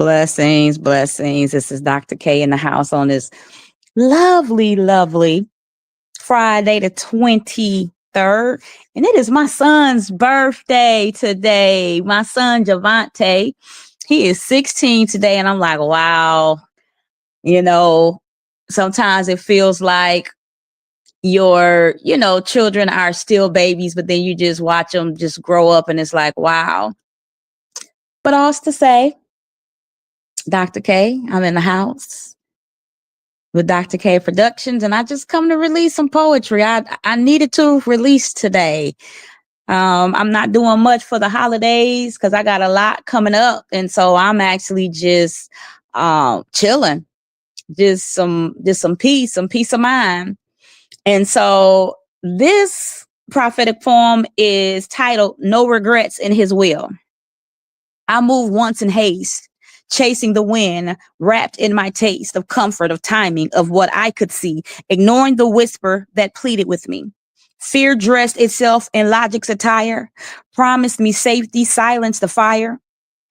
Blessings, blessings. This is Dr. K in the house on this lovely, lovely Friday, the 23rd. And it is my son's birthday today. My son, Javante, he is 16 today. And I'm like, wow, you know, sometimes it feels like your children are still babies, but then you just watch them just grow up and it's like, wow. But also to say, Dr. K, I'm in the house with Dr. K Productions, and I just come to release some poetry. I needed to release today. I'm not doing much for the holidays because I got a lot coming up, and so I'm actually just chilling, just some peace, some peace of mind. And so this prophetic poem is titled "No Regrets in His Will." I moved once in haste, chasing the wind, wrapped in my taste of comfort, of timing, of what I could see, ignoring the whisper that pleaded with me. Fear dressed itself in logic's attire, promised me safety, silenced the fire.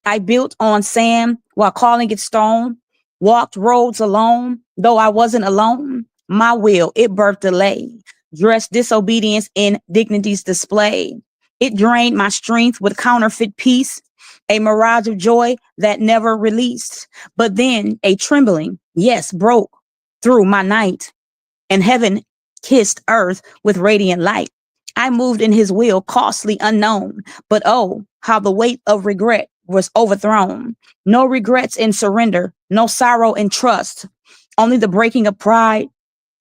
I built on sand while calling it stone, walked roads alone, though I wasn't alone. My will, it birthed delay, dressed disobedience in dignity's display. It drained my strength with counterfeit peace, a mirage of joy that never released. But then a trembling, yes, broke through my night, and heaven kissed earth with radiant light. I moved in his will, costly, unknown, but oh, how the weight of regret was overthrown. No regrets in surrender, no sorrow in trust, only the breaking of pride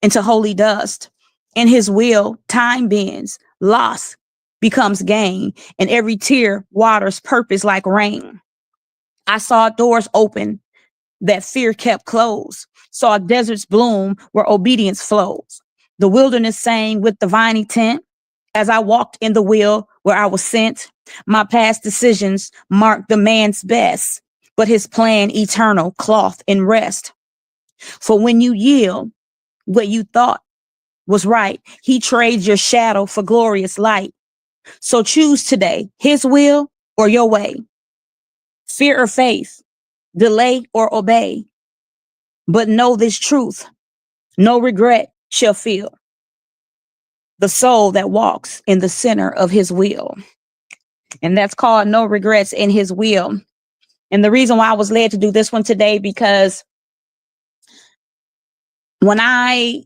into holy dust. In his will, time bends, loss becomes gain, and every tear waters purpose like rain. I saw doors open that fear kept closed, saw deserts bloom where obedience flows. The wilderness sang with divine intent as I walked in the will where I was sent. My past decisions marked the man's best, but his plan eternal, cloth in rest. For when you yield what you thought was right, he trades your shadow for glorious light. So choose today, his will or your way, fear or faith, delay or obey. But know this truth, no regret shall feel the soul that walks in the center of his will. And that's called No Regrets in His Will. And the reason why I was led to do this one today, because when I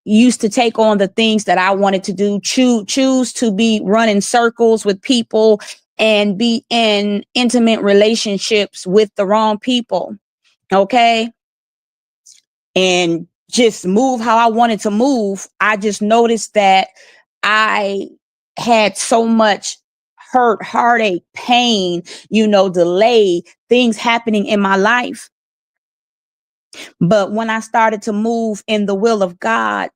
used to take on the things that I wanted to do, choose to be running circles with people and be in intimate relationships with the wrong people, okay? And just move how I wanted to move, I just noticed that I had so much hurt, heartache, pain, delay, things happening in my life. But when I started to move in the will of God,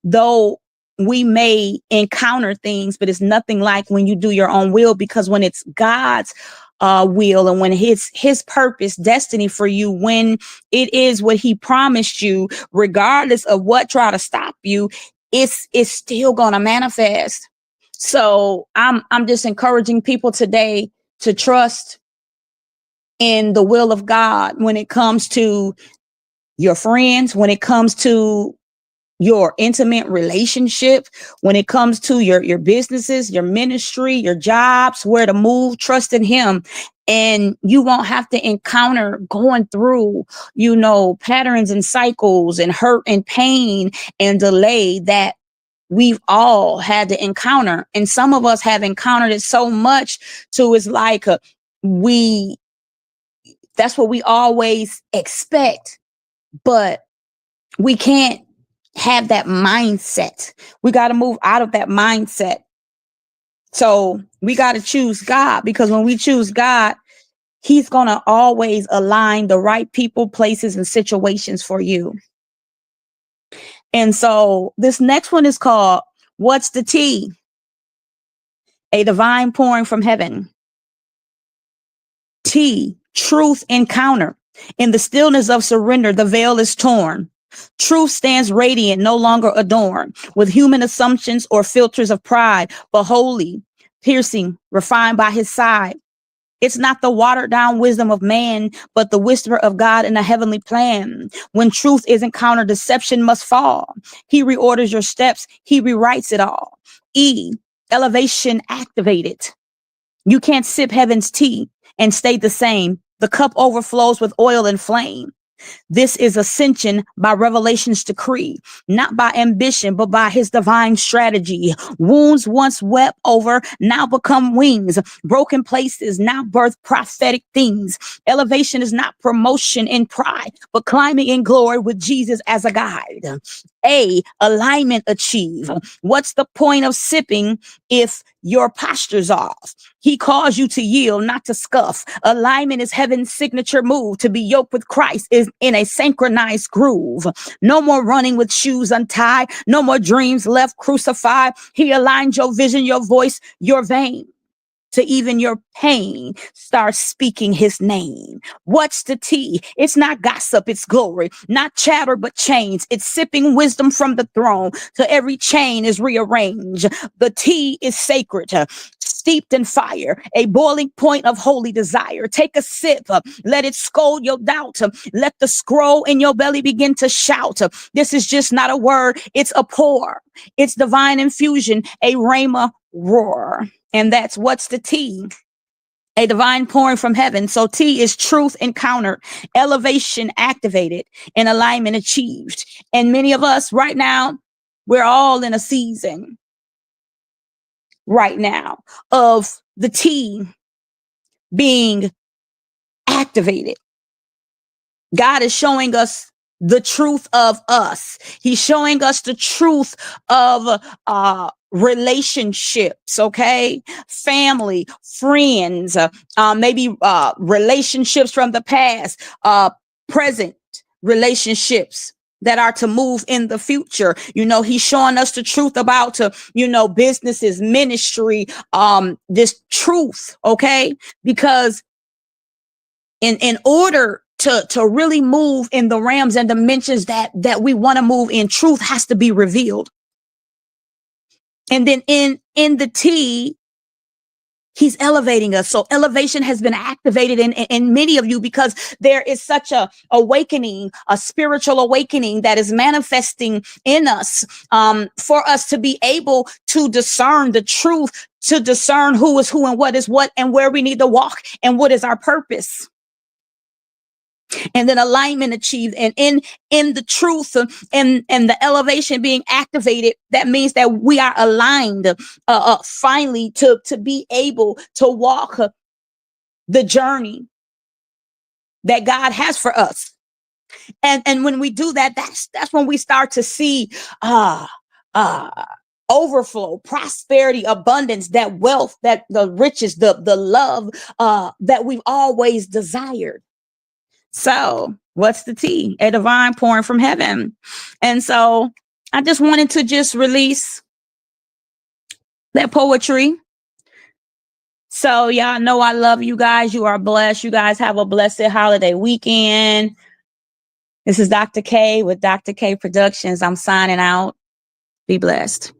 though we may encounter things, but it's nothing like when you do your own will, because when it's God's will and when his purpose, destiny for you, when it is what he promised you, regardless of what try to stop you, it's still gonna manifest. So I'm just encouraging people today to trust in the will of God when it comes to your friends, when it comes to your intimate relationship, when it comes to your businesses, your ministry, your jobs, where to move, trust in him. And you won't have to encounter going through, patterns and cycles and hurt and pain and delay that we've all had to encounter. And some of us have encountered it so much to it's like that's what we always expect, but we can't have that mindset. We got to move out of that mindset. So we got to choose God, because when we choose God, he's going to always align the right people, places, and situations for you. And so this next one is called What's the Tea? A divine pouring from heaven. Tea, truth encounter. In the stillness of surrender, the veil is torn. Truth stands radiant, no longer adorned with human assumptions or filters of pride, but holy, piercing, refined by his side. It's not the watered down wisdom of man, but the whisper of God in a heavenly plan. When truth is encountered, deception must fall. He reorders your steps. He rewrites it all. E, elevation activated. You can't sip heaven's tea and stay the same. The cup overflows with oil and flame. This is ascension by revelation's decree, not by ambition, but by his divine strategy. Wounds once wept over now become wings. Broken places now birth prophetic things. Elevation is not promotion in pride, but climbing in glory with Jesus as a guide. A, alignment achieve. What's the point of sipping if your posture's off? He calls you to yield, not to scuff. Alignment is heaven's signature move. To be yoked with Christ is in a synchronized groove. No more running with shoes untied. No more dreams left crucified. He aligns your vision, your voice, your vein. To even your pain, start speaking his name. What's the tea? It's not gossip, it's glory. Not chatter, but chains. It's sipping wisdom from the throne. So every chain is rearranged. The tea is sacred, steeped in fire, a boiling point of holy desire. Take a sip, let it scold your doubt. Let the scroll in your belly begin to shout. This is just not a word, it's a pour. It's divine infusion, a rhema roar. And that's what's the tea? A divine pouring from heaven. So tea is truth encountered, elevation activated, and alignment achieved. And many of us right now, we're all in a season right now of the tea being activated. God is showing us the truth of us. He's showing us the truth of relationships, okay? Family, friends, maybe relationships from the past, present relationships that are to move in the future. You know, he's showing us the truth about, businesses, ministry, this truth, okay? Because in order to really move in the realms and dimensions that we want to move in, truth has to be revealed. And then in the tea, he's elevating us. So elevation has been activated in many of you because there is such a awakening, a spiritual awakening that is manifesting in us, for us to be able to discern the truth, to discern who is who and what is what and where we need to walk and what is our purpose. And then alignment achieved, and in the truth and the elevation being activated, that means that we are aligned finally to be able to walk the journey that God has for us. And when we do that, that's when we start to see overflow, prosperity, abundance, that wealth, that the riches, the love that we've always desired. So what's the tea? A divine pouring from heaven. And so I just wanted to just release that poetry. So y'all know I love you guys. You are blessed. You guys have a blessed holiday weekend. This is Dr. K with Dr. K Productions. I'm signing out. Be blessed.